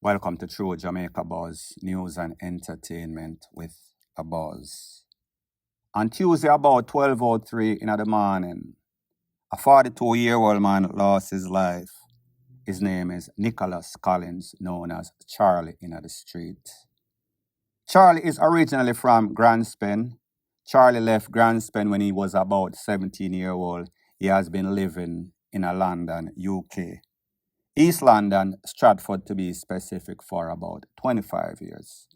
Welcome to True Jamaica Buzz, news and entertainment with a buzz. On Tuesday about 12:03 in the morning, a 42-year-old man lost his life. His name is Nicholas Collins, known as Charlie in the street. Charlie is originally from Granspen. Charlie left Granspen when he was about 17 years old. He has been living in London, UK. East London, Stratford to be specific, for about 25 years.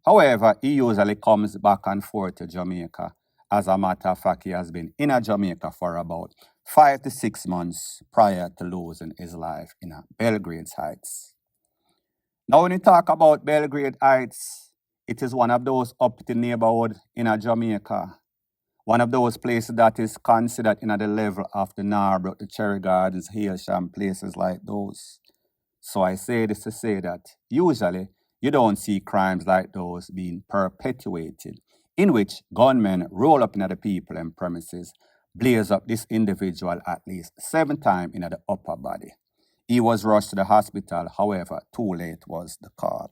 However, he usually comes back and forth to Jamaica. As a matter of fact, he has been in Jamaica for about 5 to 6 months prior to losing his life in Belgrade Heights. Now, when you talk about Belgrade Heights, it is one of those uppity neighborhoods in Jamaica. One of those places that is considered in the level of the Narbrook, the Cherry Gardens, Hailsham, places like those. So I say this to say that usually you don't see crimes like those being perpetuated, in which gunmen roll up in the people and premises, blaze up this individual at least 7 times in the upper body. He was rushed to the hospital, however, too late was the call.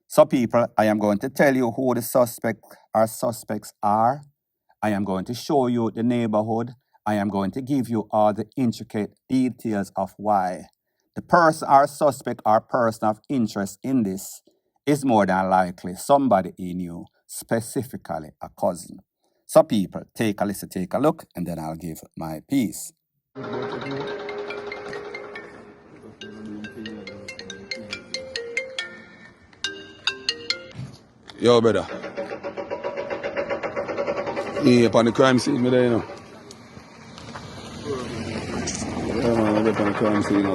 So people, I am going to tell you who the suspects are. I am going to show you the neighborhood. I am going to give you all the intricate details of why the person or suspect or person of interest in this is more than likely somebody he knew, specifically a cousin. So people, take a listen, take a look, and then I'll give my piece. Yo, brother. Yeah, up on the crime scene, me there, you know. Yeah, man, I'm up on the crime scene,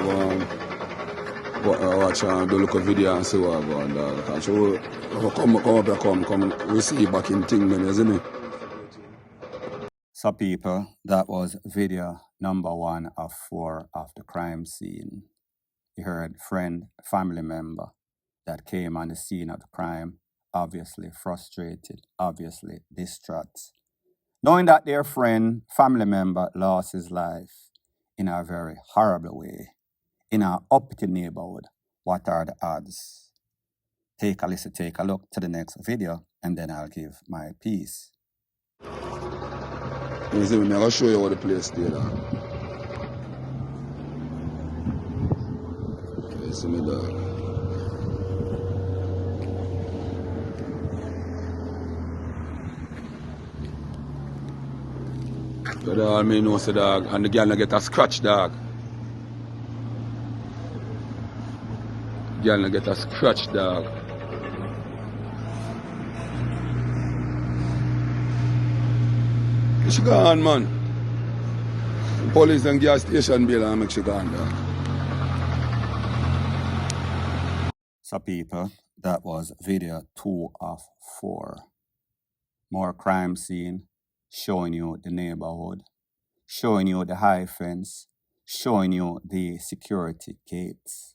watch and do look a video and see what I'm going on. So, come, receive back in thing, man, isn't it? So people, that was video number 1 of 4 of the crime scene. You heard friend, family member that came on the scene of the crime, obviously frustrated, obviously distraught, knowing that their friend, family member lost his life in a very horrible way, in our uppity neighborhood. What are the odds? Take a listen, take a look to the next video, and then I'll give my piece. You see me, I'm going to show you what the place there. You see me, dog. But all me know, say, dog, and the girl not get a scratch, dog. Girl not get a scratch, dog. She gone, man. Police and gas station bill and make she gone, dog. So people, that was video 2 of 4. More crime scene, showing you the neighborhood, showing you the high fence, showing you the security gates.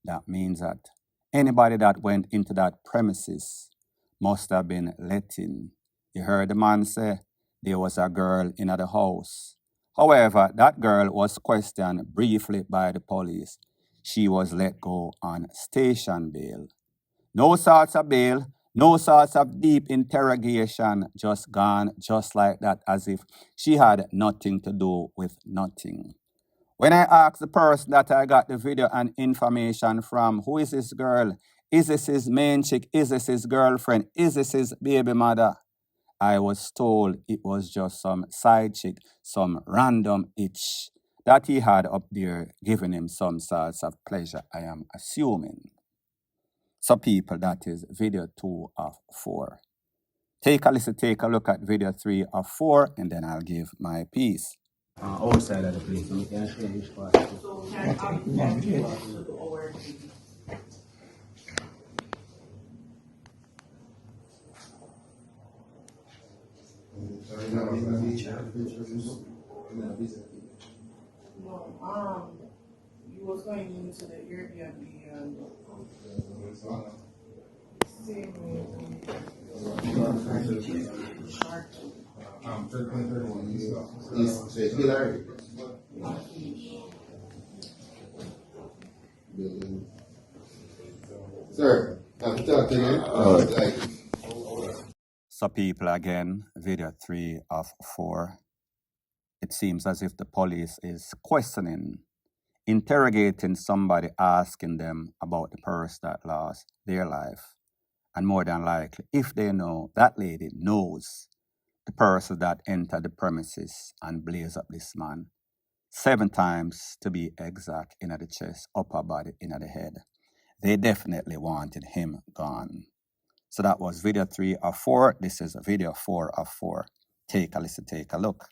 That means that anybody that went into that premises must have been let in. You heard the man say there was a girl in the house. However, that girl was questioned briefly by the police. She was let go on station bail. No sorts of bail, no sorts of deep interrogation, just gone just like that, as if she had nothing to do with nothing. When I asked the person that I got the video and information from, who is this girl? Is this his main chick? Is this his girlfriend? Is this his baby mother? I was told it was just some side chick, some random itch that he had up there giving him some sorts of pleasure, I am assuming. So people, that is video 2 of 4. Take a listen, take a look at video 3 of 4, and then I'll give my piece. Outside of the place, you can show which part. No, you was going into the Airbnb and staying Sir, have to talk to you. Alright. So people, again, video 3 of 4. It seems as if the police is questioning, interrogating somebody, asking them about the person that lost their life. And more than likely, if they know, that lady knows the person that entered the premises and blazed up this man 7 times, to be exact, in the chest, upper body, in the head. They definitely wanted him gone. So that was video 3 of 4. This is video 4 of 4. Take a listen, take a look.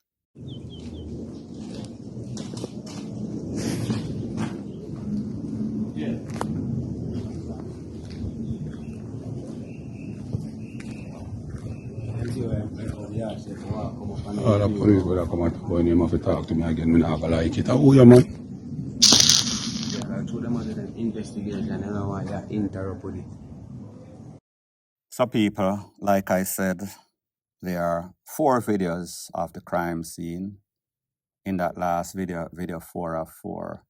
All the police brother come and go in him have to talk to me again. Me not gonna like it. Who you man? Yeah, I told them I did an investigation and I don't want to interrupt with it. So people, like I said, there are 4 videos of the crime scene. In that last video, video 4 of 4,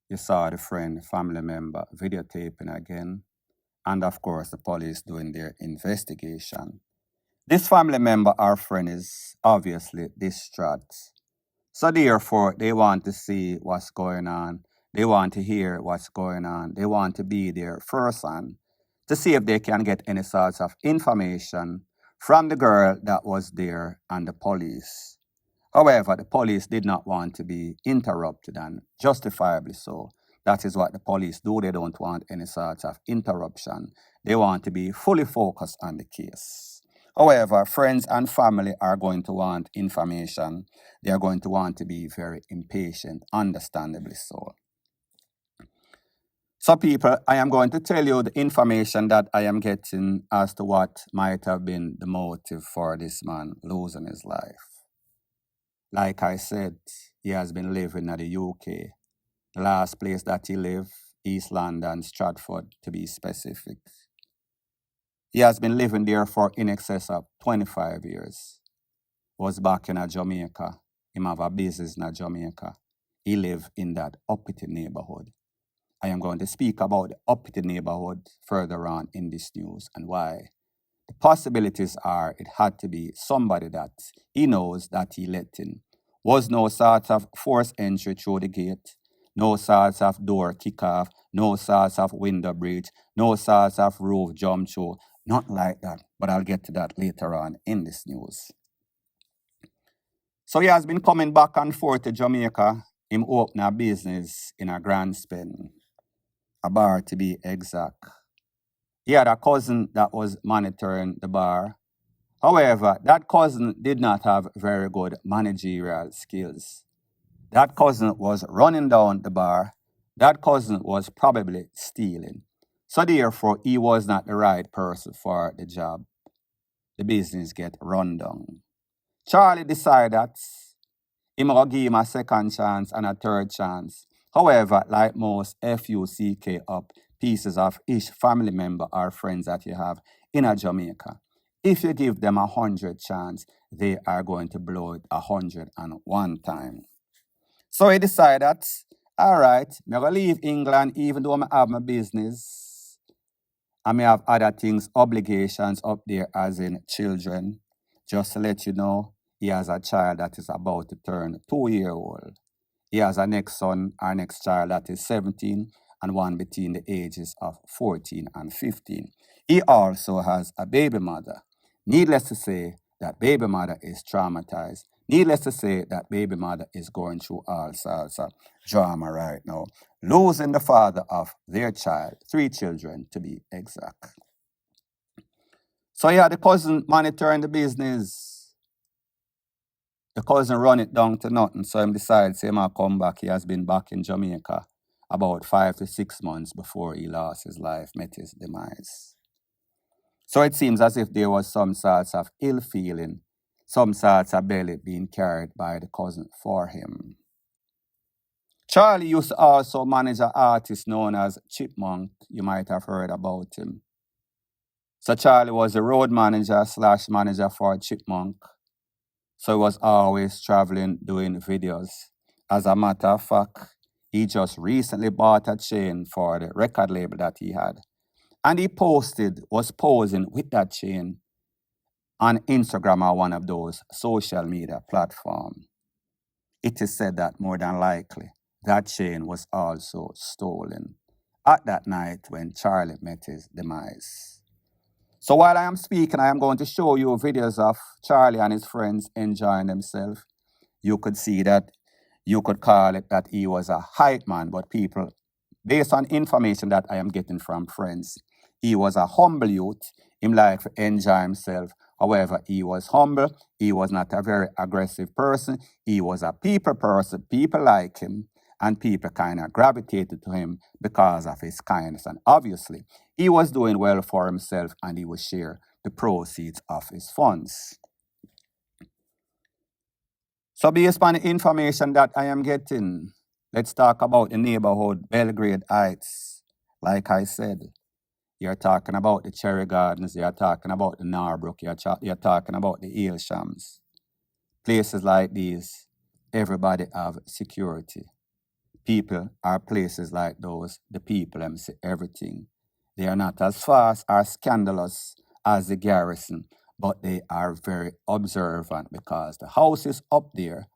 you saw the friend, family member videotaping again. And of course, the police doing their investigation. This family member, our friend, is obviously distraught. So therefore, they want to see what's going on. They want to hear what's going on. They want to be there firsthand to see if they can get any sorts of information from the girl that was there and the police. However, the police did not want to be interrupted, and justifiably so. That is what the police do. They don't want any sort of interruption. They want to be fully focused on the case. However, friends and family are going to want information. They are going to want to be very impatient, understandably so. So people, I am going to tell you the information that I am getting as to what might have been the motive for this man losing his life. Like I said, he has been living in the UK. The last place that he lived, East London, Stratford, to be specific. He has been living there for in excess of 25 years. Was back in Jamaica. He have a business in Jamaica. He lived in that uppity neighborhood. I am going to speak about the uppity neighborhood further on in this news and why. The possibilities are it had to be somebody that he knows that he let in. Was no sort of forced entry through the gate, no sort of door kick-off, no sort of window breach, no sort of roof jump through, not like that. But I'll get to that later on in this news. So he has been coming back and forth to Jamaica. Him open a business in a Grand Spin, a bar to be exact. He had a cousin that was monitoring the bar. However, that cousin did not have very good managerial skills. That cousin was running down the bar. That cousin was probably stealing. So therefore, he was not the right person for the job. The business get run down. Charlie decided that he will give him a second chance and a third chance. However, like most FUCK up pieces of each family member or friends that you have in a Jamaica, if you give them 100 chance, they are going to blow it 101 time. So he decided that, all right, I'm going to leave England even though I have my business. I may have other things, obligations up there as in children. Just to let you know, he has a child that is about to turn 2-year-old. He has a next son, our next child that is 17, and one between the ages of 14 and 15. He also has a baby mother. Needless to say, that baby mother is traumatized. Needless to say, that baby mother is going through all sorts of drama right now, losing the father of their child, 3 children to be exact. So yeah, the cousin monitoring the business. The cousin run it down to nothing, so he decides he might come back. He has been back in Jamaica about 5 to 6 months before he lost his life, met his demise. So it seems as if there was some sorts of ill feeling, some sorts of belly being carried by the cousin for him. Charlie used to also manage an artist known as Chipmunk. You might have heard about him. So Charlie was the road manager / manager for Chipmunk. So he was always traveling, doing videos. As a matter of fact, he just recently bought a chain for the record label that he had. And he was posing with that chain on Instagram or one of those social media platforms. It is said that more than likely that chain was also stolen at that night when Charlie met his demise. So while I am speaking, I am going to show you videos of Charlie and his friends enjoying themselves. You could see that you could call it that he was a hype man, but people, based on information that I am getting from friends, he was a humble youth. Him like to enjoy himself. However, he was humble. He was not a very aggressive person. He was a people person. People like him, and people kind of gravitated to him because of his kindness. And obviously, he was doing well for himself, and he would share the proceeds of his funds. So based on the information that I am getting, let's talk about the neighborhood, Belgrade Heights. Like I said, you're talking about the Cherry Gardens, you're talking about the Narbrook, you're talking about the Eelshams. Places like these, everybody have security. People are places like those, the people them see everything. They are not as fast or scandalous as the garrison, but they are very observant because the houses up there,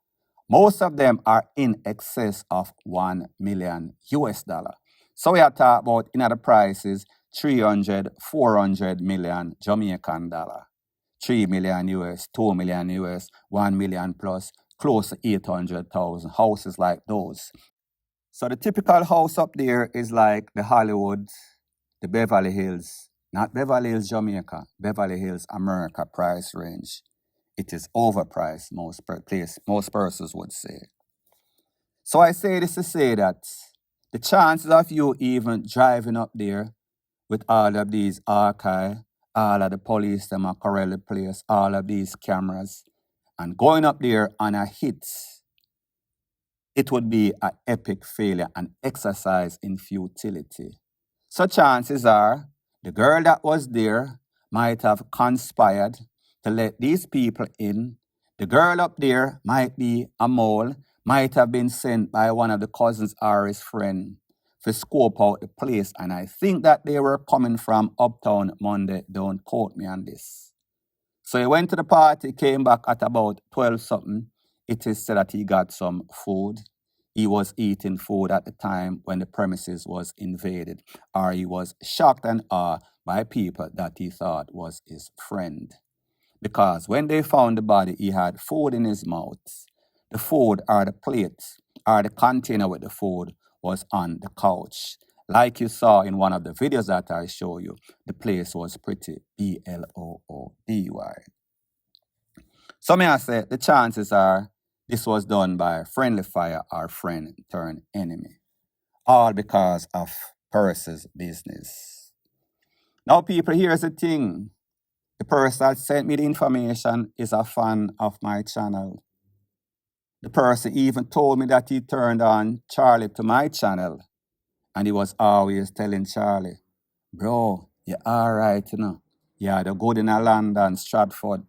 most of them are in excess of 1 million US dollar. So we are talking about in other prices, 300, 400 million Jamaican dollar. 3 million US, 2 million US, 1 million plus, close to 800,000 houses like those. So the typical house up there is like the Hollywood, the Beverly Hills, not Beverly Hills, Jamaica, Beverly Hills, America price range. It is overpriced, most persons would say. So I say this to say that the chances of you even driving up there with all of these archive, all of the police, them are correctly placed, all of these cameras, and going up there on a hit, it would be an epic failure, an exercise in futility. So chances are the girl that was there might have conspired to let these people in. The girl up there might be a mole, might have been sent by one of the cousins or his friend to scope out the place. And I think that they were coming from Uptown Monday. Don't quote me on this. So he went to the party, came back at about 12 something. It is said that he got some food. He was eating food at the time when the premises was invaded, or he was shocked and awed by people that he thought was his friend. Because when they found the body, he had food in his mouth. The food or the plate or the container with the food was on the couch. Like you saw in one of the videos that I show you, the place was pretty bloody. So may I say, the chances are this was done by friendly fire or friend turned enemy. All because of purse's business. Now people, here's the thing. The person that sent me the information is a fan of my channel. The person even told me that he turned on Charlie to my channel. And he was always telling Charlie, bro, you're all right, you know. You're the good in London, Stratford.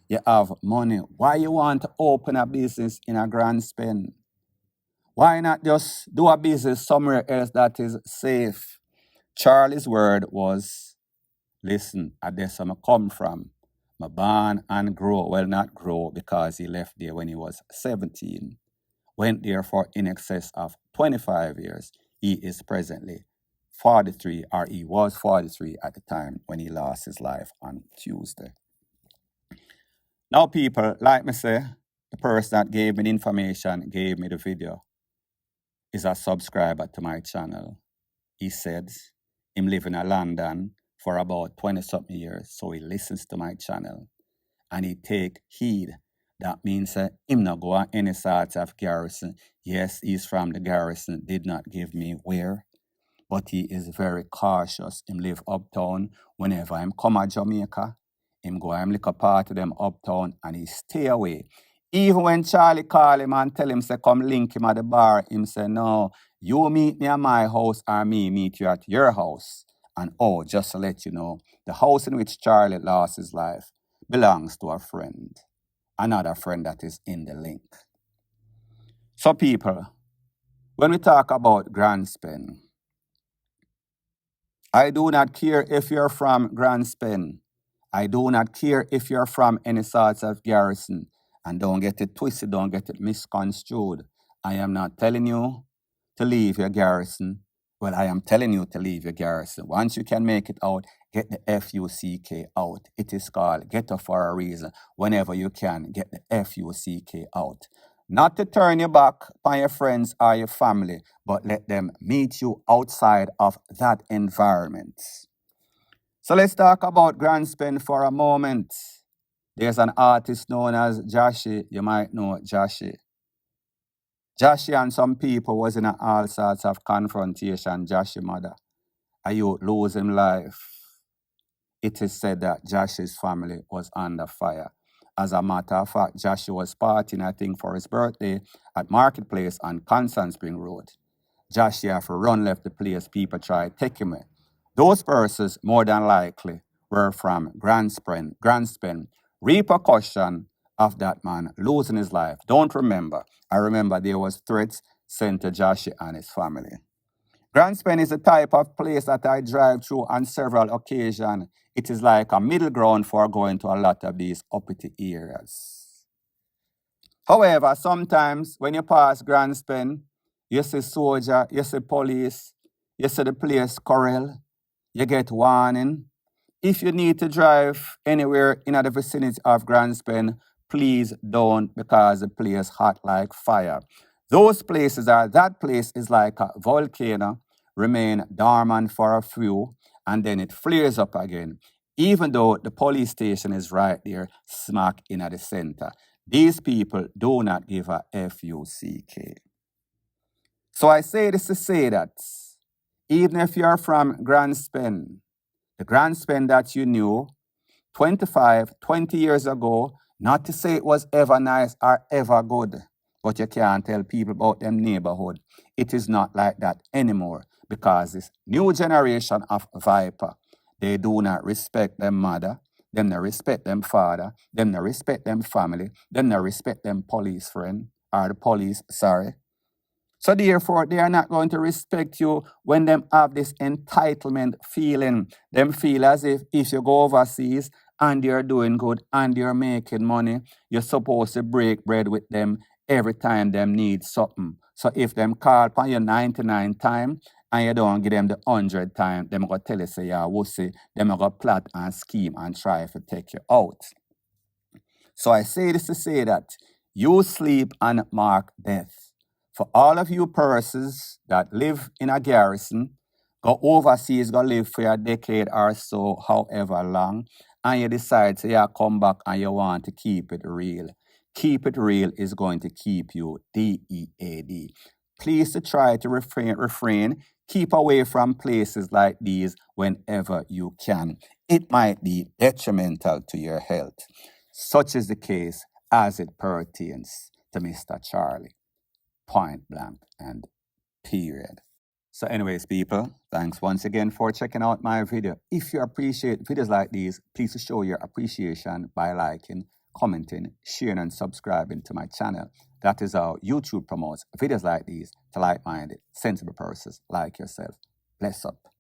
You have money. Why you want to open a business in a grand spend? Why not just do a business somewhere else that is safe? Charlie's word was, listen, that's where I come from. I born and grow. Well, not grow because he left there when he was 17. Went there for in excess of 25 years. He is presently 43, or he was 43 at the time when he lost his life on Tuesday. Now, people, like me say, the person that gave me the information, gave me the video, is a subscriber to my channel. He said him living in London for about 20-something years, so he listens to my channel and he take heed. That means him not go on any sort of garrison. Yes, he's from the garrison, did not give me where, but he is very cautious. Him live uptown. Whenever him come to Jamaica, him go him lick a party them uptown and he stay away. Even when Charlie call him and tell him, say, come link him at the bar, him say, no, you meet me at my house or me meet you at your house. And oh, just to let you know, the house in which Charlie lost his life belongs to a friend. Another friend that is in the link. So people, when we talk about grand spend, I do not care if you're from Grand Spen. I do not care if you're from any sorts of garrison. And don't get it twisted, don't get it misconstrued. I am not telling you to leave your garrison. Well, I am telling you to leave your garrison. Once you can make it out, get the FUCK out. It is called ghetto for a reason. Whenever you can, get the FUCK out. Not to turn your back on your friends or your family, but let them meet you outside of that environment. So let's talk about Grand Spend for a moment. There's an artist known as Joshi. You might know Joshi. Joshi and some people was in all sorts of confrontation. Joshi mother, a youth lose him life. It is said that Joshi's family was under fire. As a matter of fact, Joshi was partying, I think, for his birthday at Marketplace on Constant Spring Road. Joshi have to run left the place, people try to take him away. Those persons, more than likely, were from Grand Spend. Repercussion of that man losing his life. Don't remember. I remember there was threats sent to Joshi and his family. Grand Spend is a type of place that I drive through on several occasions. It is like a middle ground for going to a lot of these uppity areas. However, sometimes when you pass Grand Spend, you see soldier, you see police, you see the place corral, you get warning. If you need to drive anywhere in the vicinity of Grand Spend, please don't, because the place hot like fire. Those places that place is like a volcano, remain dormant for a few, and then it flares up again, even though the police station is right there, smack in the center. These people do not give a FUCK. So I say this to say that even if you're from Grand Spend, the Grand Spend that you knew 25, 20 years ago, not to say it was ever nice or ever good, but you can't tell people about them neighborhood. It is not like that anymore, because this new generation of Viper, they do not respect them mother, them not respect them father, them not respect them family, them not respect them police friend, or the police, sorry. So therefore, they are not going to respect you when them have this entitlement feeling. Them feel as if you go overseas and you're doing good and you're making money, you're supposed to break bread with them every time them need something. So if them call upon you 99 times and you don't give them the 100 times, them going to tell you say you're wussy, them going to plot and scheme and try to take you out. So I say this to say that you sleep and mark death. For all of you persons that live in a garrison, go overseas, go live for a decade or so, however long, and you decide to come back and you want to keep it real. Keep it real is going to keep you DEAD. Please to try to refrain. Keep away from places like these whenever you can. It might be detrimental to your health. Such is the case as it pertains to Mr. Charlie. Point blank and period. So anyways, people, thanks once again for checking out my video. If you appreciate videos like these, please show your appreciation by liking, commenting, sharing, and subscribing to my channel. That is how YouTube promotes videos like these to like-minded, sensible persons like yourself. Bless up.